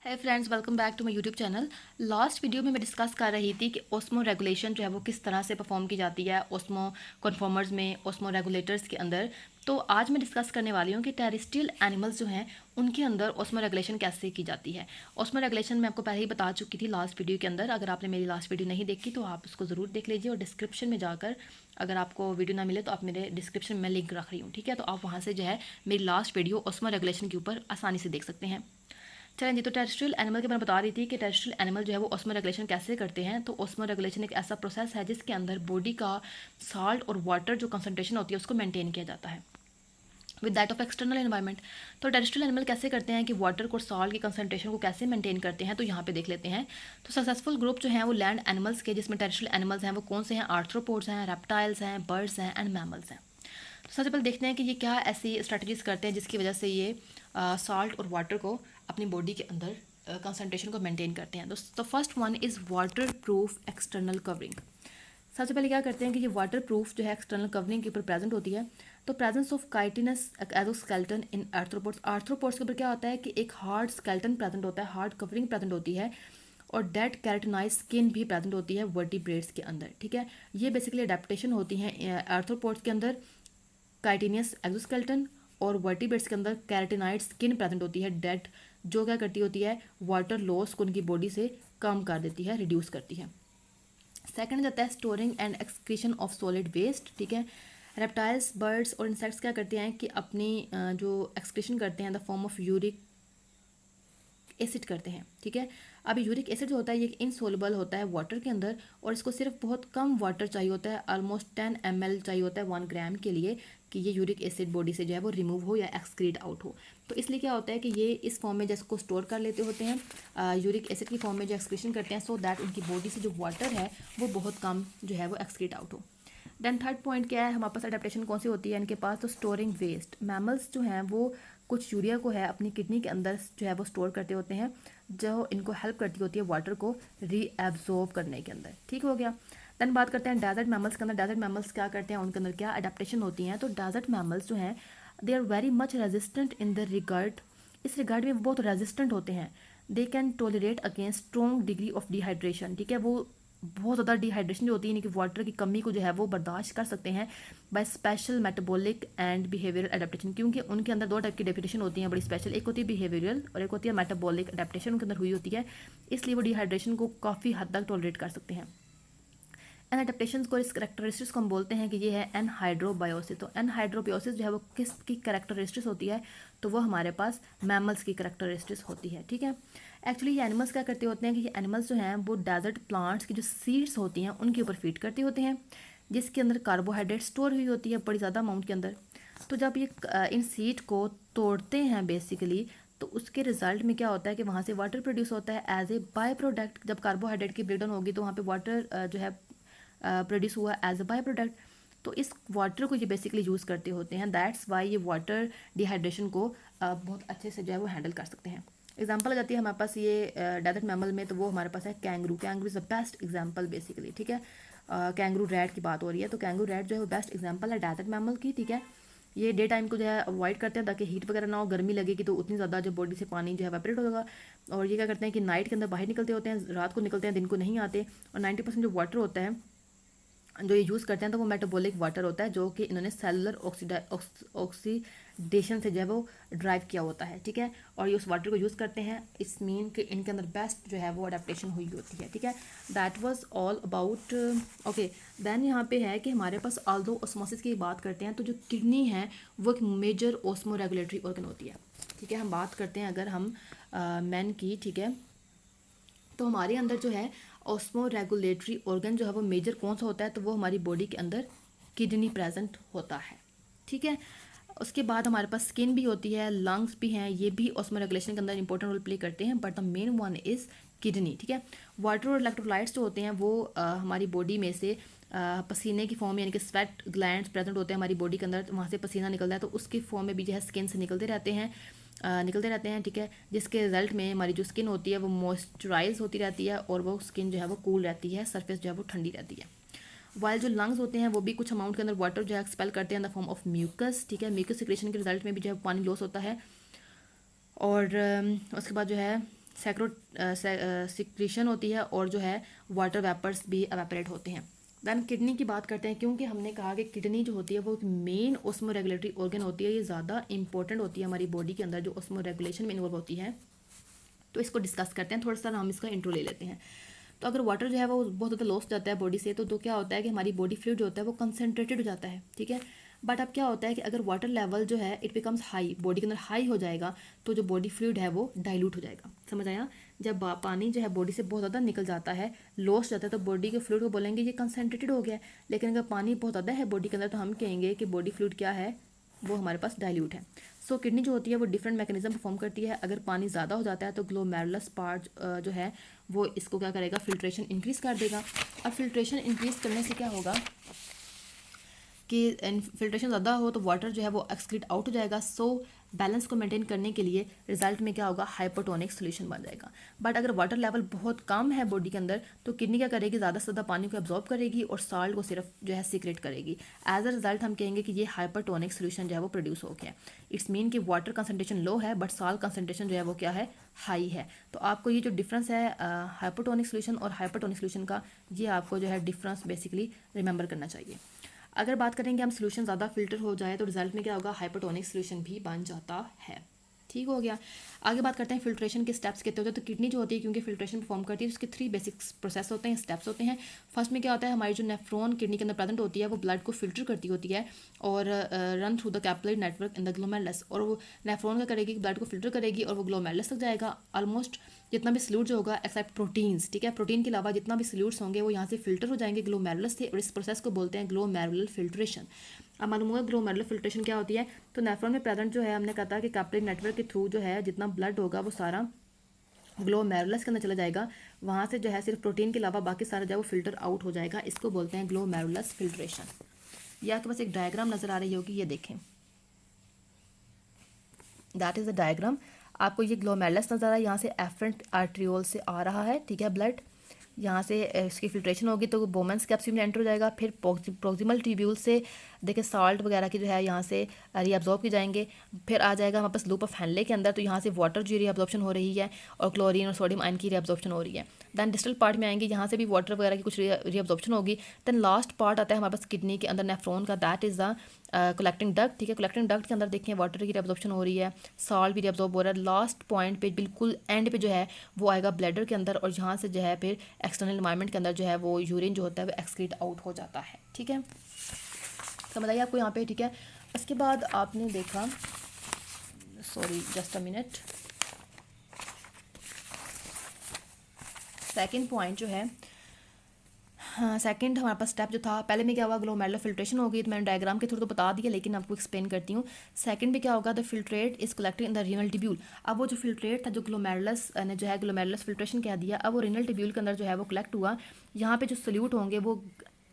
Hi friends, welcome back to my YouTube channel. Last video में मैं discuss कर रही थी कि ओस्मो रेगुलेशन जो है वो किस तरह से परफॉर्म की जाती है ओस्मो कन्फॉर्मर्स में, ओस्मो रेगुलेटर्स के अंदर। तो आज मैं डिस्कस करने वाली हूँ कि टेरेस्ट्रियल एनिमल्स जो हैं उनके अंदर ओस्मो रेगुलेशन कैसे की जाती है। ओस्मो रेगुलेशन मैं आपको पहले ही बता चुकी थी लास्ट वीडियो के अंदर। अगर आपने मेरी लास्ट वीडियो नहीं देखी तो आप उसको ज़रूर देख लीजिए, और डिस्क्रिप्शन में जाकर अगर आपको वीडियो ना मिले तो आप मेरे डिस्क्रिप्शन में लिंक रख रही हूँ, ठीक है। तो आप वहाँ से जो है मेरी लास्ट वीडियो ओस्मो रेगुलेशन के ऊपर आसानी से देख सकते हैं। चलें जी, तो टेरेस्ट्रियल एनिमल के बारे में बता रही थी कि टेरेस्ट्रियल एनिमल जो है वो ऑस्मो रेगुलेशन कैसे करते हैं। तो ऑस्मो रेगुलेशन एक ऐसा प्रोसेस है जिसके अंदर बॉडी का साल्ट और वाटर जो कंसनट्रेशन होती है उसको मेंटेन किया जाता है with that of external environment. तो टेरेस्ट्रियल एनिमल कैसे करते हैं कि वाटर और सॉल्ट की कंसनट्रेशन को कैसे मेंटेन करते हैं, तो यहाँ पे देख लेते हैं। तो सक्सेसफुल ग्रुप जो है वो लैंड एनिमल्स के, जिसमें टेरेस्ट्रियल एनिमल्स हैं वो कौन से हैं? आर्थ्रोपोड्स हैं, रेप्टाइल्स हैं, बर्ड्स हैं एंड मैमल्स हैं। तो सबसे पहले देखते हैं कि ये क्या ऐसी स्ट्रेटजीज करते हैं जिसकी वजह से ये सॉल्ट और वाटर को अपनी बॉडी के अंदर कंसनट्रेशन को मेंटेन करते हैं। तो first one is water proof external covering. सबसे पहले क्या करते हैं कि ये वाटर प्रूफ जो है एक्सटर्नल कवरिंग के ऊपर प्रेजेंट होती है। तो presence of chitinous exoskeleton in arthropods. Arthropods के ऊपर क्या होता है कि एक हार्ड स्केल्टन प्रेजेंट होता है, हार्ड कवरिंग प्रेजेंट होती है, और डेड कैरेटिनाइज स्किन भी प्रेजेंट होती है वर्टिब्रेट्स के अंदर, ठीक है। ये बेसिकली अडेप्टेशन होती हैं आर्थ्रोपोड्स के अंदर, काइटिनियस एक्सोस्केलेटन, और वर्टिब्रेट्स के अंदर कैरेटिनाइड स्किन प्रेजेंट होती है डेड, जो क्या करती होती है वाटर लॉस को उनकी बॉडी से कम कर देती है, रिड्यूस करती है। सेकंड जाता है storing and excretion of solid waste, ठीक है। रेप्टाइल्स, बर्ड्स और इंसेक्ट्स क्या करते हैं कि अपनी जो एक्सक्रीशन करते हैं the form of uric acid करते हैं, ठीक है। अब यूरिक एसिड जो होता है ये इनसोल्युबल होता है वाटर के अंदर, और इसको सिर्फ बहुत कम वाटर चाहिए होता है, ऑलमोस्ट 10 ml चाहिए होता है 1 ग्राम के लिए, कि ये यूरिक एसिड बॉडी से जो है वो रिमूव हो या एक्सक्रीट आउट हो। तो इसलिए क्या होता है कि ये इस फॉर्म में जिसको स्टोर कर लेते होते हैं यूरिक एसिड की फॉर्म में जो एक्सक्रीशन करते हैं, सो दैट उनकी बॉडी से जो वाटर है वो बहुत कम जो है वो एक्सक्रीट आउट हो। देन थर्ड पॉइंट क्या है हमारे पास, अडेप्टेशन कौन सी होती है इनके पास? तो स्टोरिंग वेस्ट। मैमल्स जो हैं वो कुछ यूरिया को है अपनी किडनी के अंदर जो है वो स्टोर करते होते हैं, जो इनको हेल्प करती होती है वाटर को रीएब्जॉर्ब करने के अंदर, ठीक हो गया। देन बात करते हैं डेजर्ट मैमल्स के अंदर। डेजर्ट मैमल्स क्या करते हैं, उनके अंदर क्या अडेप्टेशन होती हैं? तो डेजर्ट मैमल्स जो हैं they are very much resistant in the regard, इस रिगार्ड में वो बहुत रेजिस्टेंट होते हैं। They can tolerate against strong degree of dehydration, ठीक है। वो बहुत ज़्यादा डिहाइड्रेशन जो होती है, यानी कि वाटर की कमी को जो है वो बर्दाश्त कर सकते हैं by special metabolic and behavioural adaptation, क्योंकि उनके अंदर दो टाइप की डेफिनेशन होती हैं बड़ी स्पेशल, एक होती है बिहेवियरल और एक होती है मेटाबॉलिक अडेप्टेशन उनके अंदर हुई होती है, इसलिए वो डिहाइड्रेशन को काफ़ी हद तक टॉलरेट कर सकते हैं। एन एडेप्टेशन को, इस करेक्टरिस्टिक्स को हम बोलते हैं कि ये है एनहाइड्रोबायोसिस। तो एनहाइड्रोबायोसिस जो है वो किसकी करेक्टरिस्टिक्स होती है? तो वो हमारे पास मैमल्स की करेक्टरिस्टिक्स होती है, ठीक है। एक्चुअली ये एनिमल्स क्या करते होते हैं कि ये एनिमल्स जो हैं वो डेजर्ट प्लांट्स की जो सीड्स होती हैं उनके ऊपर फीड करते होते हैं, जिसके अंदर कार्बोहाइड्रेट स्टोर हुई होती है बड़ी ज़्यादा अमाउंट के अंदर। तो जब ये इन सीड को तोड़ते हैं बेसिकली, तो उसके रिजल्ट में क्या होता है कि वहाँ से वाटर प्रोड्यूस होता है एज ए बाय प्रोडक्ट। जब कार्बोहाइड्रेट की ब्रेकडाउन होगी तो वहाँ पे वाटर जो है प्रोड्यूस हुआ एज अ बाय प्रोडक्ट। तो इस वाटर को ये बेसिकली यूज़ करते होते हैं, दैट्स वाई ये वाटर डिहाइड्रेशन को बहुत अच्छे से जो है वो हैंडल कर सकते हैं। एग्जाम्पल आ जाती है हमारे पास ये डेजर्ट मैमल में, तो वो हमारे पास है kangaroo. Kangaroo is the best example basically, ठीक है। कैंगरू रैट की बात हो रही है, तो कैंगरू रैट जो है वो बेस्ट एग्जाम्पल है डेजर्ट मैमल की, ठीक है। ये डे टाइम को जो है अवॉइड करते हैं ताकि हीट वगैरह ना हो, गर्मी लगेगी तो उतनी ज़्यादा जो बॉडी से पानी जो है वेपरेट होगा। और ये क्या करते हैं कि नाइट के अंदर बाहर निकलते होते हैं, रात को निकलते हैं, दिन को नहीं आते। और 90% जो वाटर होता है जो ये यूज़ करते हैं तो वो मेटाबॉलिक वाटर होता है, जो कि इन्होंने सेलुलर ऑक्सीडेशन से जो है वो ड्राइव किया होता है, ठीक है। और ये उस वाटर को यूज़ करते हैं, इस मीन कि इनके अंदर बेस्ट जो है वो अडेप्टेशन हुई होती है, ठीक है। That was all about okay. Then यहाँ पे है कि हमारे पास ऑल्दो ऑस्मोसिस की बात करते हैं तो जो किडनी है वो एक मेजर ऑस्मो रेगुलेटरी ऑर्गन होती है, ठीक है। हम बात करते हैं अगर हम मैन की, ठीक है, तो हमारे अंदर जो है ऑस्मो रेगुलेटरी ऑर्गन जो है वो मेजर कौन सा होता है? तो वो हमारी बॉडी के अंदर किडनी प्रेजेंट होता है, ठीक है। उसके बाद हमारे पास स्किन भी होती है, लंग्स भी हैं, ये भी ऑस्मो रेगुलेशन के अंदर इंपॉर्टेंट रोल प्ले करते हैं, but the main one is kidney, ठीक है। वाटर और इलेक्ट्रोलाइट्स जो होते हैं वो हमारी बॉडी में से पसीने की फॉर्म, यानी कि स्वेट ग्लैंड्स प्रेजेंट होते हैं हमारी बॉडी के अंदर, तो वहाँ से पसीना निकलता है, तो उसकी फॉर्म में भी जो है स्किन से निकलते रहते हैं, ठीक है। जिसके रिजल्ट में हमारी जो स्किन होती है वो मॉइस्चराइज होती रहती है, और वो स्किन जो है वो कूल रहती है, सरफेस जो है वो ठंडी रहती है। वाइल जो लंग्स होते हैं वो भी कुछ अमाउंट के अंदर वाटर जो है एक्सपेल करते हैं in the form of mucus, ठीक है। म्यूकस सिक्रेशन के रिजल्ट में भी जो है पानी लॉस होता है। और उसके बाद जो है सैक्रो सिक्रीशन होती है और जो है वाटर वेपर्स भी एवेपोरेट होते हैं। दैन किडनी की बात करते हैं, क्योंकि हमने कहा कि किडनी जो होती है वो एक मेन ऑस्मो रेगुलेटरी ऑर्गन होती है, ये ज़्यादा इंपॉर्टेंट होती है हमारी बॉडी के अंदर जो ऑस्मो रेगुलेशन में इन्वॉल्व होती है। तो इसको डिस्कस करते हैं, थोड़ा सा हम इसका इंट्रो ले लेते हैं। तो अगर वाटर जो है वो बहुत ज़्यादा लॉस हो जाता है बॉडी से, तो क्या होता है कि हमारी बॉडी फ्लूइड जो होता है वो कंसनट्रेटेड हो जाता है, ठीक है। बट अब क्या होता है कि अगर वाटर लेवल जो है इट बिकम्स हाई, बॉडी के अंदर हाई हो जाएगा, तो जो बॉडी फ्लूइड है वो डाइल्यूट हो जाएगा। समझ आया? जब पानी जो है बॉडी से बहुत ज़्यादा निकल जाता है, लॉस जाता है, तो बॉडी के फ्लूइड को बोलेंगे ये कंसनट्रेटेड हो गया है। लेकिन अगर पानी बहुत ज़्यादा है बॉडी के अंदर, तो हम कहेंगे कि बॉडी फ्लूइड क्या है, वो हमारे पास डाइल्यूट है। सो किडनी जो होती है वो डिफरेंट मैकेनिज्म परफॉर्म करती है। अगर पानी ज़्यादा हो जाता है तो ग्लोमेरुलस पार्ट जो है वो इसको क्या करेगा, फिल्ट्रेशन इंक्रीज़ कर देगा। अब फिल्ट्रेशन इंक्रीज़ करने से क्या होगा कि फिल्ट्रेशन ज़्यादा हो तो वाटर जो है वो एक्सक्रीट आउट हो जाएगा। सो बैलेंस को मेंटेन करने के लिए रिजल्ट में क्या होगा, हाइपोटोनिक सोल्यूशन बन जाएगा। बट अगर वाटर लेवल बहुत कम है बॉडी के अंदर, तो किडनी क्या करेगी, ज़्यादा से ज़्यादा पानी को एब्जॉर्ब करेगी और साल्ट को सिर्फ जो है सीक्रेट करेगी। एज अ रिजल्ट हम कहेंगे कि ये हाइपोटोनिक सोल्यूशन जो है वो प्रोड्यूस हो गया। इट्स मीन कि वाटर कंसनट्रेशन लो है बट साल्ट कंसनट्रेशन जो है वो क्या है, हाई है। तो आपको ये जो डिफरेंस है हाइपोटोनिक सोल्यूशन और हाइपोटोनिक सोल्यूशन का, ये आपको जो है डिफरेंस बेसिकली रिमेंबर करना चाहिए। अगर बात करेंगे हम सोल्यूशन ज़्यादा फिल्टर हो जाए तो रिजल्ट में क्या होगा, हाइपोटोनिक सोल्यूशन भी बन जाता है। ठीक हो गया। आगे बात करते हैं फिल्ट्रेशन के स्टेप्स कितने होते हैं। तो किडनी जो होती है क्योंकि फिल्ट्रेशन परफॉर्म करती है, उसके 3 बेसिक प्रोसेस होते हैं, स्टेप्स होते हैं। फर्स्ट में क्या होता है, हमारी जो नेफ्रॉन किडनी के अंदर प्रेजेंट होती है वो ब्लड को फिल्टर करती होती है और run through the capillary network in the glomerulus. और वो नेफ्रॉन क्या करेगी, ब्लड को फिल्टर करेगी और वो ग्लोमेरुलस तक जाएगा। ऑलमोस्ट जितना भी सल्यूट जो होगा एक्सेप्ट प्रोटीन्स, ठीक है, प्रोटीन के अलावा जितना भी सल्यूट्स होंगे वो यहाँ से फिल्टर हो जाएंगे ग्लोमेरुलस से, और इस प्रोसेस को बोलते हैं ग्लोमेरुलर फिल्ट्रेशन। अब मालूम होगा ग्लोमेरुलर फिल्ट्रेशन क्या होती है। तो नेफ्रॉन में प्रेजेंट जो है, हमने कहा था कि कैपिलरी नेटवर्क के थ्रू जो है जितना ब्लड होगा वो सारा ग्लोमेरुलस के अंदर चला जाएगा। वहाँ से जो है सिर्फ प्रोटीन के अलावा बाकी सारा जो है वो फिल्टर आउट हो जाएगा। इसको बोलते हैं ग्लोमेरुलस फिल्ट्रेशन। ये आपके पास एक डायग्राम नज़र आ रही होगी, ये देखें, दैट इज़ द डायग्राम। आपको ये ग्लोमेरुलस नज़र आ रहा है, यहाँ से एफरेंट आर्ट्रियोल से आ रहा है, ठीक है, ब्लड। यहाँ से इसकी फिल्ट्रेशन होगी तो बोमेंस कैप्सूल में एंटर हो जाएगा। फिर प्रोक्सिमल ट्यूब्यूल से देखिए साल्ट वगैरह की जो है यहाँ से रीअब्जॉर्ब की जाएंगे। फिर आ जाएगा हमारे पास लूप ऑफ हैनले के अंदर, तो यहाँ से वाटर जो रीअब्जॉर्प्शन हो रही है और क्लोरीन और सोडियम आयन की रीअब्जॉर्प्शन हो रही है। दैन डिस्टल पार्ट में आएंगे, यहाँ से भी वाटर वगैरह की कुछ रीअब्जॉर्प्शन होगी। दैन लास्ट पार्ट आता है हमारे पास किडनी के अंदर नेफ्रॉन का, that is the collecting duct, ठीक है। कलेक्टिंग डक्ट के अंदर देखें वाटर की रीअब्जॉर्प्शन हो रही है, साल्ट भी रीअब्जॉर्ब हो रहा है। लास्ट पॉइंट पे बिल्कुल एंड पे जो है वो आएगा ब्लैडर के अंदर, और यहाँ से जो है फिर एक्सटर्नल एनवायरनमेंट के अंदर जो है वो यूरिन जो होता है वो एक्सक्रीट आउट हो जाता है, ठीक है। समझ आइए आपको यहाँ पे, ठीक है। उसके बाद आपने देखा, sorry just a minute, second point जो है, हाँ सेकंड हमारे पास स्टेप जो था, पहले में क्या हुआ, ग्लोमेरुलर फिल्ट्रेशन होगी, तो मैंने डायग्राम के थ्रू तो बता दिया, लेकिन आपको एक्सप्लेन करती हूँ। सेकंड में क्या होगा, the filtrate is collected in the renal tubule. अब वो जो फिल्ट्रेट था जो ग्लोमेरुलस ने जो है ग्लोमेरुलस फिल्ट्रेशन कह दिया, अब वो रीनल ट्यूब्यूल के अंदर जो है वो कलेक्ट हुआ। यहाँ पे जो सल्यूट होंगे वो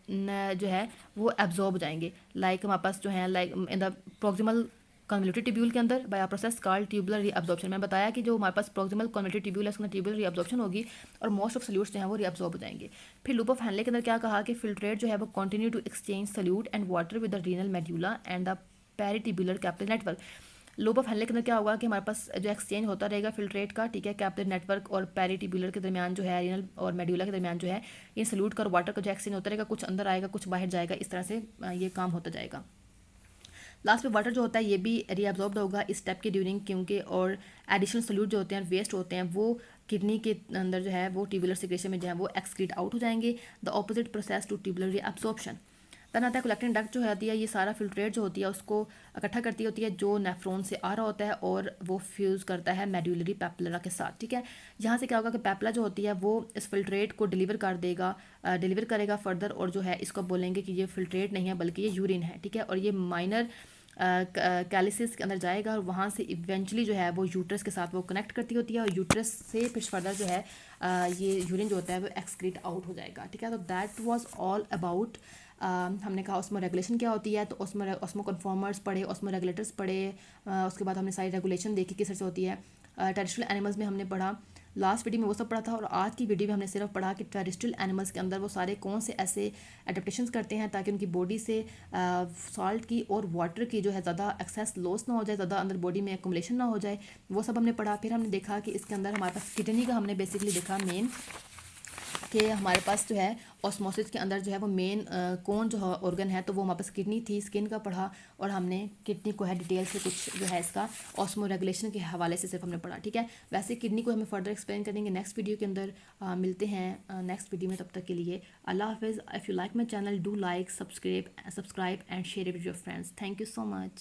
जो है वो एब्जॉर्ब हो जाएंगे, लाइक हमारे पास जो है like in the proximal convoluted tubule के अंदर by process called tubular reabsorption. मैंने बताया कि जो हमारे पास प्रोक्सिमल कन्वोल्यूटेड ट्यूब्यूल है उसके अंदर ट्यूबुलर रीअब्जॉर्प्शन होगी और मोस्ट ऑफ सल्यूट्स जो है वो रीअब्जॉर्ब हो जाएंगे। फिर लूप ऑफ हैनले के अंदर क्या कहा कि फिल्ट्रेट जो है वो continue to exchange solute and water with the renal medulla and the peritubular capillary network. Loop of Henle के अंदर क्या होगा कि हमारे पास जो एक्सचेंज होता रहेगा फिल्ट्रेट का, ठीक है, कैपिलरी नेटवर्क और पेरिट्यूबुलर के दरमियान जो है, रीनल और मेड्यूला के दरमियान जो है, इन सल्यूट का और वाटर का जो एक्सचेंज होता रहेगा, कुछ अंदर आएगा कुछ बाहर जाएगा, इस तरह से ये काम होता जाएगा। लास्ट में वाटर जो होता है ये भी रीअब्जॉर्ब्ड होगा इस स्टेप के ड्यूरिंग, क्योंकि और एडिशनल सल्यूट जो होते हैं वेस्ट होते हैं वो किडनी के अंदर जो है वो ट्यूबुलर सिक्रेशन में जो है वो एक्सक्रीट आउट हो जाएंगे। The opposite process to tubular reabsorption. तन आता है कलेक्टिंग डक्ट जो होती है, ये सारा फिल्ट्रेट जो होती है उसको इकट्ठा करती होती है जो नेफ्रॉन से आ रहा होता है और वो फ्यूज़ करता है मेड्यूलरी पेपिला के साथ, ठीक है। यहाँ से क्या होगा कि पेपिला जो होती है वो इस फिल्ट्रेट को डिलीवर कर देगा, डिलीवर करेगा फर्दर, और जो है इसको बोलेंगे कि ये फिल्ट्रेट नहीं है बल्कि ये यूरिन है, ठीक है। और ये माइनर कैलिसिस के अंदर जाएगा और वहाँ से इवेंचुअली जो है वो यूट्रस के साथ वो कनेक्ट करती होती है, और यूट्रस से फिर फर्दर जो है ये यूरिन जो होता है वो एक्सक्रीट आउट हो जाएगा, ठीक है। तो दैट वाज ऑल अबाउट, हमने कहा ऑस्मो रेगुलेशन क्या होती है, तो ऑस्मो कन्फॉर्मर्स पढ़े, ऑस्मो रेगुलेटर्स पढ़े, उसके बाद हमने सारी रेगुलेशन देखी किस तरह से होती है। टेरेस्ट्रियल एनिमल्स में हमने पढ़ा लास्ट वीडियो में वो सब पढ़ा था, और आज की वीडियो में हमने सिर्फ पढ़ा कि टेरेस्ट्रियल एनिमल्स के अंदर वो सारे कौन से ऐसे एडेप्टेशंस करते हैं ताकि उनकी बॉडी से सॉल्ट की और वाटर की जो है ज़्यादा एक्सेस लॉस ना हो जाए, ज़्यादा अंदर बॉडी में एक्युमुलेशन ना हो जाए। वो सब हमने पढ़ा। फिर हमने देखा कि इसके अंदर हमारे पास किडनी का हमने बेसिकली देखा मेन, कि हमारे पास जो है ऑस्मोसिस के अंदर जो है वो मेन कौन जो ऑर्गन है, तो वो हमारे पास किडनी थी। स्किन का पढ़ा, और हमने किडनी को है डिटेल से कुछ जो है इसका ऑस्मो रेगुलेशन के हवाले से सिर्फ हमने पढ़ा, ठीक है। वैसे किडनी को हमें फर्दर एक्सप्लेन करेंगे नेक्स्ट वीडियो के अंदर। मिलते हैं नेक्स्ट वीडियो में, तब तक के लिए अल्लाह हाफिज़। If you like my channel, do like, subscribe and share it with your friends. Thank you so much.